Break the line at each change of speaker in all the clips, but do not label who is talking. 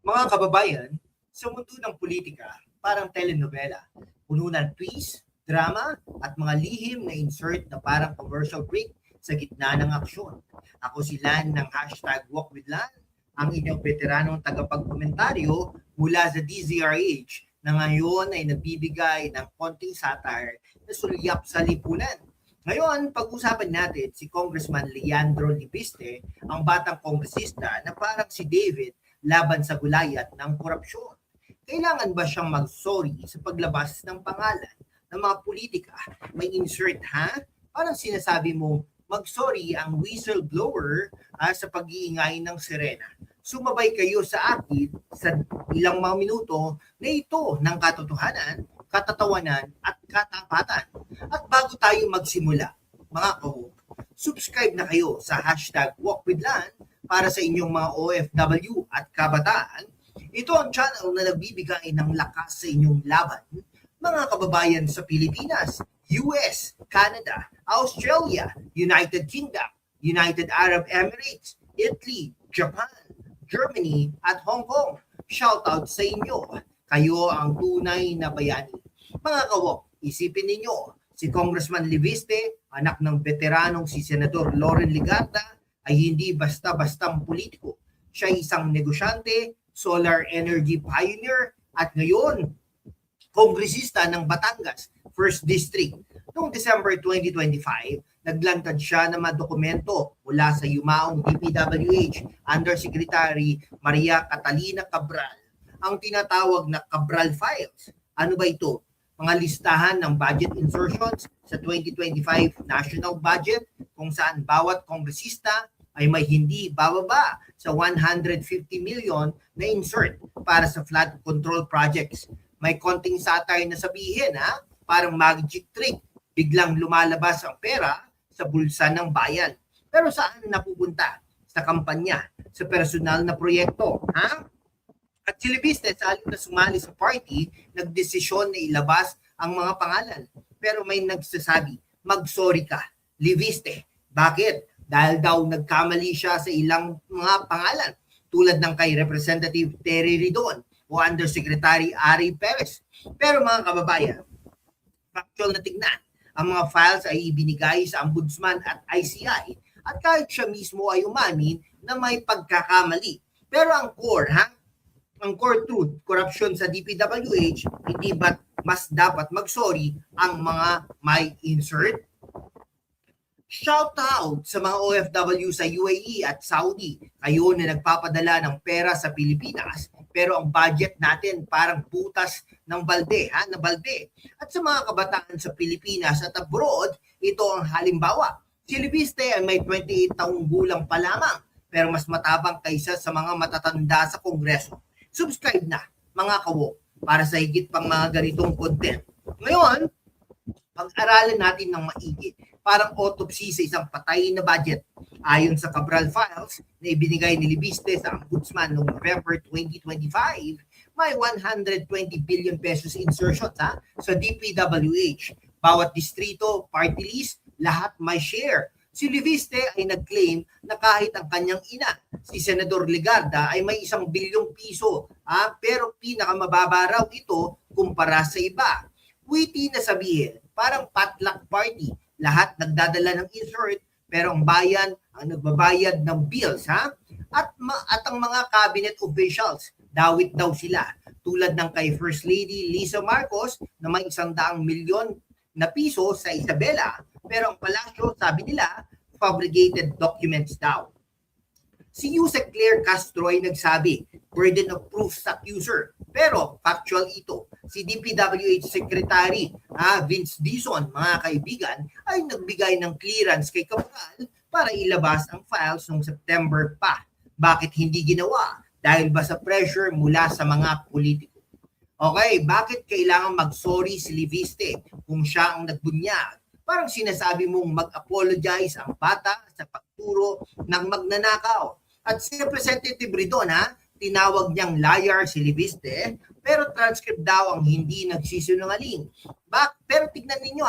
Mga kababayan, sa mundo ng politika, parang telenovela, puno ng twist, drama, at mga lihim na insert na parang commercial break sa gitna ng aksyon. Ako si Lan ng hashtag Walk with Lan, ang inyong veteranong tagapagkomentaryo mula sa DZRH na ngayon ay nagbibigay ng konting satire na sulyap sa lipunan. Ngayon, pag-usapan natin si Congressman Leandro Libiste, ang batang kongresista na parang si David laban sa gulayat ng korupsyon. Kailangan ba siyang mag-sorry sa paglabas ng pangalan ng mga politika? May insert ha? Parang sinasabi mo, mag-sorry ang whistleblower sa pag-iingay ng sirena. Sumabay kayo sa akin sa ilang mga minuto na ito ng katotohanan, katatawanan at katapatan. At bago tayo magsimula, mga kaho, subscribe na kayo sa hashtag WalkWithLan para sa inyong mga OFW at kabataan. Ito ang channel na nagbibigay ng lakas sa inyong laban, mga kababayan sa Pilipinas, US, Canada, Australia, United Kingdom, United Arab Emirates, Italy, Japan, Germany, at Hong Kong. Shout out sa inyo. Kayo ang tunay na bayani. Mga kawok, isipin ninyo, si Congressman Libiste, anak ng veteranong si Senador Loren Legarda, ay hindi basta-bastang politiko. Siya ay isang negosyante, solar energy pioneer, at ngayon, kongresista ng Batangas, 1st District. Noong December 2025, naglantad siya ng mga dokumento mula sa yumaong DPWH Undersecretary Maria Catalina Cabral, ang tinatawag na Cabral Files. Ano ba ito? Mga listahan ng budget insertions sa 2025 national budget kung saan bawat kongresista ay may hindi bababa sa 150 million na insert para sa flood control projects. May konting satire na sabihin ha, parang magic trick, biglang lumalabas ang pera sa bulsa ng bayan. Pero saan napupunta? Sa kampanya, sa personal na proyekto, ha? At si Libiste, sa halip na sumali sa party, nagdesisyon na ilabas ang mga pangalan. Pero may nagsasabi, mag-sorry ka, Libiste. Bakit? Dahil daw nagkamali siya sa ilang mga pangalan, tulad ng kay Representative Terry Ridon o Undersecretary Ari Perez. Pero mga kababayan, factual na tignan, ang mga files ay ibinigay sa Ombudsman at ICI at kahit siya mismo ay umamin na may pagkakamali. Pero ang core, ang core truth, corruption sa DPWH, hindi ba mas dapat mag-sorry ang mga may insert? Shout out sa mga OFW sa UAE at Saudi. Kayo na nagpapadala ng pera sa Pilipinas, pero ang budget natin parang butas ng balde, na balde. At sa mga kabataan sa Pilipinas at abroad, ito ang halimbawa. Si Libiste ay may 28 taong gulang pa lamang, pero mas matabang kaysa sa mga matatanda sa Kongreso. Subscribe na, mga kawo, para sa higit pang mga ganitong content. Ngayon, pag-aralan natin ng maigi, parang autopsy sa isang patay na budget. Ayon sa Cabral Files na ibinigay ni Libiste sa Ombudsman noong November 2025, may 120 billion pesos insertions sa DPWH. Bawat distrito, party list, lahat may share. Si Libiste ay nag-claim na kahit ang kanyang ina, si Senador Legarda, ay may 1 bilyong piso, pero pinakamababa raw ito kumpara sa iba. Witty na sabihin, parang potluck party. Lahat nagdadala ng insert, pero ang bayan ang nagbabayad ng bills, At ang mga cabinet officials, dawit daw sila. Tulad ng kay First Lady Lisa Marcos na may 100 milyon na piso sa Isabela, pero ang palasyo, sabi nila, fabricated documents daw. Si Yusek Claire Castro ay nagsabi, burden of proof sa accuser. Pero factual ito. Si DPWH Secretary Vince Dizon, mga kaibigan, ay nagbigay ng clearance kay Cabral para ilabas ang files noong September pa. Bakit hindi ginawa? Dahil ba sa pressure mula sa mga politiko? Okay, bakit kailangan mag-sorry si Libiste kung siya ang nagbunyag? Parang sinasabi mong mag-apologize ang bata sa pagturo ng magnanakaw. At si Representative Ridon, tinawag niyang liar si Libiste, pero transcript daw ang hindi nagsisinungaling. Pero tignan ninyo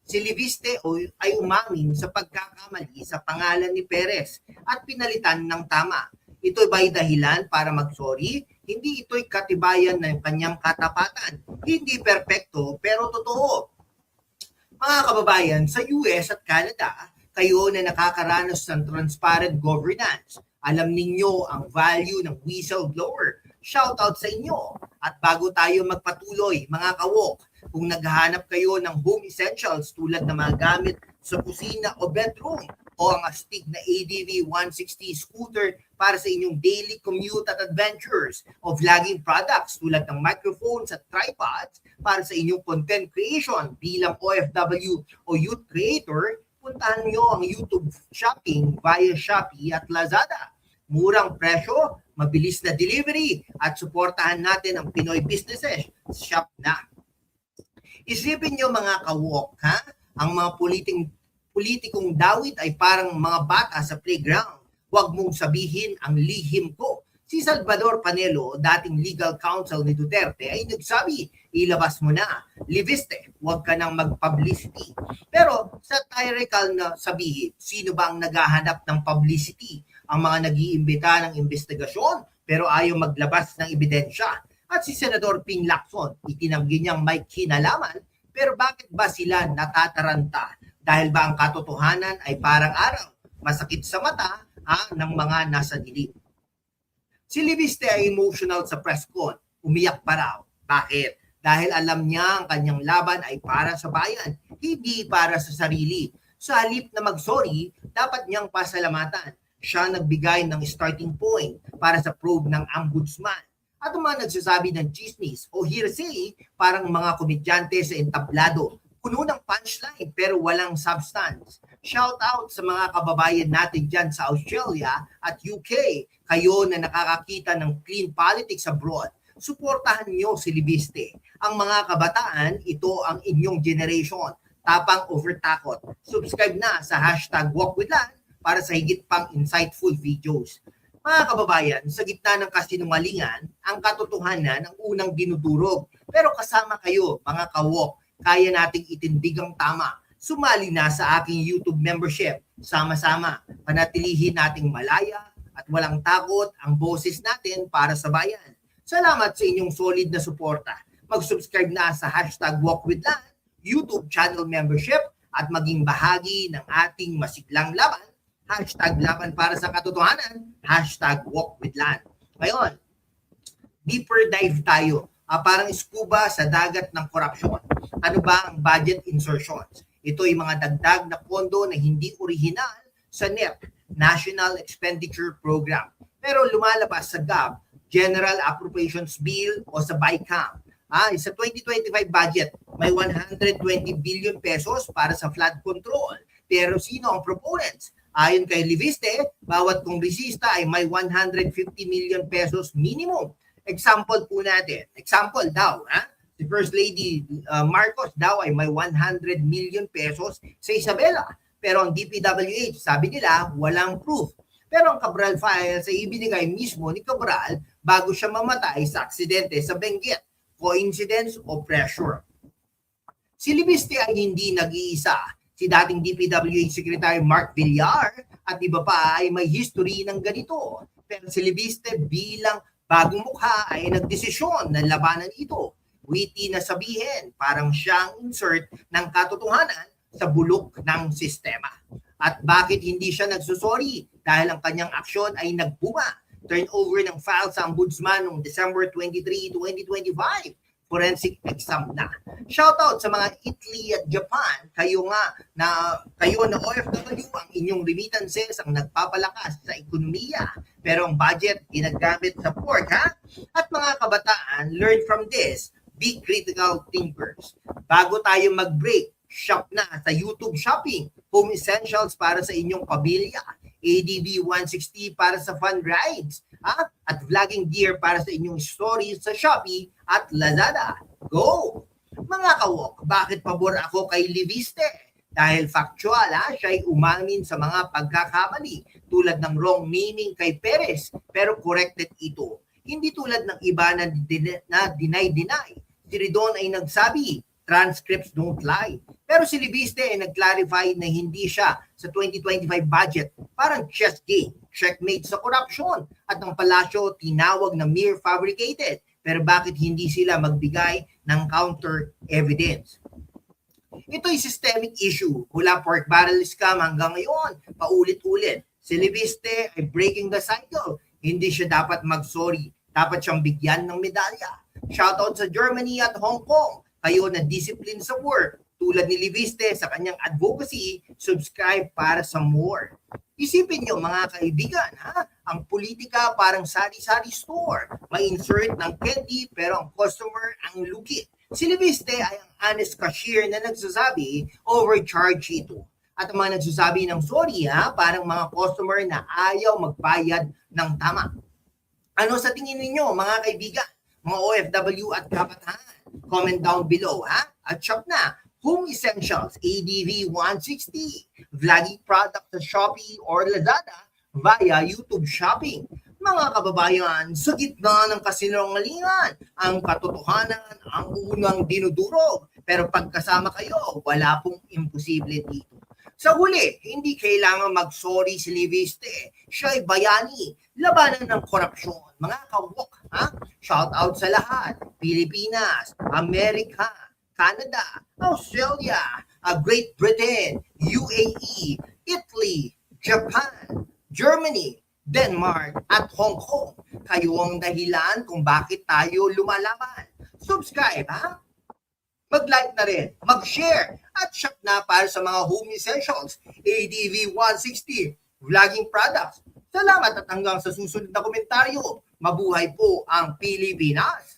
si Libiste ay umamin sa pagkakamali sa pangalan ni Perez at pinalitan ng tama. Ito ba'y dahilan para mag-sorry? Hindi ito'y katibayan ng kanyang katapatan. Hindi perpekto pero totoo. Mga kababayan, sa US at Canada, kayo na nakakaranas ng transparent governance. Alam ninyo ang value ng whistleblower. Shoutout sa inyo. At bago tayo magpatuloy, mga kawok, kung naghahanap kayo ng home essentials tulad ng mga gamit sa kusina o bedroom, o ang astig na ADV 160 scooter para sa inyong daily commute at adventures, o vlogging products tulad ng microphones at tripods para sa inyong content creation bilang OFW o youth creator, puntahan nyo ang YouTube shopping via Shopee at Lazada. Murang presyo, mabilis na delivery, at suportahan natin ang Pinoy businesses. Shop na. Isipin nyo mga kawok, ha? Ang mga politikong dawit ay parang mga bata sa playground. Huwag mong sabihin ang lihim ko. Si Salvador Panelo, dating legal counsel ni Duterte, ay nagsabi, ilabas mo na. Liviste, huwag ka nang mag-publicity. Pero sa tyrannical na sabihin, sino ba ang naghahanap ng publicity? Ang mga nag-iimbita ng investigasyon pero ayaw maglabas ng ebidensya. At si Senador Ping Lacson, itinanggi niyang may kinalaman, pero bakit ba sila natataranta? Dahil ba ang katotohanan ay parang araw, masakit sa mata ng mga nasa dilim. Si Liviste ay emotional sa press con, umiyak pa raw. Bakit? Dahil alam niya ang kanyang laban ay para sa bayan, hindi para sa sarili. Sa halip na mag-sorry, dapat niyang pasalamatan. Siya nagbigay ng starting point para sa probe ng ombudsman. At ang mga nagsasabi ng chismis o hearsay, parang mga komedyante sa entablado, puno ng punchline pero walang substance. Shout out sa mga kababayan natin dyan sa Australia at UK. Kayo na nakakakita ng clean politics abroad. Suportahan nyo si Liviste. Ang mga kabataan, ito ang inyong generation. Tapang over takot. Subscribe na sa #WalkWithLan para sa higit pang insightful videos. Mga kababayan, sa gitna ng kasinungalingan, ang katotohanan ang unang dinudurog. Pero kasama kayo, mga kawok, kaya nating itindig ang tama. Sumali na sa aking YouTube membership. Sama-sama, panatilihin nating malaya at walang takot ang boses natin para sa bayan. Salamat sa inyong solid na suporta. Mag-subscribe na sa #WalkWithLan, YouTube channel membership at maging bahagi ng ating masiglang laban. #laban para sa katotohanan, #WalkWithLan. Ngayon, deeper dive tayo. Parang scuba sa dagat ng korupsyon. Ano ba ang budget insertions? Ito ay mga dagdag na pondo na hindi orihinal sa NEP, National Expenditure Program. Pero lumalabas sa GAB, General Appropriations Bill o sa BICAM. Sa 2025 budget, may 120 billion pesos para sa flood control. Pero sino ang proponents? Ayon kay Liviste, bawat kongresista ay may 150 million pesos minimum. Example po natin. Example daw, si First Lady Marcos daw ay may 100 million pesos sa Isabela. Pero ang DPWH, sabi nila, walang proof. Pero ang Cabral files ay ibinigay mismo ni Cabral bago siya mamatay sa aksidente sa Benguet. Coincidence o pressure? Si Liviste ay hindi nag-iisa. Si dating DPWH Secretary Mark Villar at iba pa ay may history ng ganito. Pero si Liviste bilang bagong mukha ay nagdesisyon na labanan ito. Witty na sabihin, parang siyang insert ng katotohanan sa bulok ng sistema. At bakit hindi siya nagsusorry? Dahil ang kanyang aksyon ay nagbuma. Turnover ng file sa ombudsman noong December 23, 2025. Forensic exam na. Shoutout sa mga Italy at Japan. Kayo na OFW, ang inyong remittances ang nagpapalakas sa ekonomiya. Pero ang budget ginagamit sa pork, At mga kabataan, learn from this. Be critical thinkers. Bago tayo mag-break, shop na sa YouTube shopping. Home essentials para sa inyong pamilya. ADV 160 para sa fun rides. At vlogging gear para sa inyong stories sa Shopee at Lazada. Go! Mga kawok, bakit pabor ako kay Liviste? Dahil factual, siya ay umamin sa mga pagkakamali tulad ng wrong naming kay Perez pero corrected ito. Hindi tulad ng iba na deny. Si Ridon ay nagsabi, transcripts don't lie. Pero si Liviste ay nag-clarify na hindi siya sa 2025 budget Parang chess game, checkmate sa corruption. At ang palasyo tinawag na mere fabricated. Pero bakit hindi sila magbigay ng counter evidence? Ito ay systemic issue. Mula pork barrel scam hanggang ngayon, paulit-ulit. Si Leviste ay breaking the cycle. Hindi siya dapat mag-sorry. Dapat siyang bigyan ng medalya. Shoutout sa Germany at Hong Kong. Kayo na discipline sa work. Tulad ni Leviste sa kanyang advocacy, subscribe para sa more. Isipin niyo mga kaibigan, ang politika parang sari-sari store. May insert ng candy pero ang customer ang lugi. Si Leviste ay ang honest cashier na nagsasabi, overcharge ito. At ang mga nagsasabi ng sorry, parang mga customer na ayaw magbayad ng tama. Ano sa tingin ninyo mga kaibigan, mga OFW at kabataan? Comment down below, At shop na, Home Essentials, ADV 160, vlogging product sa Shopee or Lazada via YouTube Shopping. Mga kababayan, sa gitna ng kasinungalingan, ang katotohanan ang unang dinudurog. Pero pagkasama kayo, wala pong imposible dito. Sa huli, hindi kailangan mag-sorry si Leviste. Siya ay bayani, labanan ng korupsyon. Mga kawok, shout out sa lahat. Pilipinas, Amerika, Canada, Australia, Great Britain, UAE, Italy, Japan, Germany, Denmark, at Hong Kong. Kayo ang dahilan kung bakit tayo lumalaban. Subscribe, Mag-like na rin, mag-share, at shop na para sa mga home essentials, ADV 160, vlogging products. Salamat at hanggang sa susunod na komentaryo. Mabuhay po ang Pilipinas!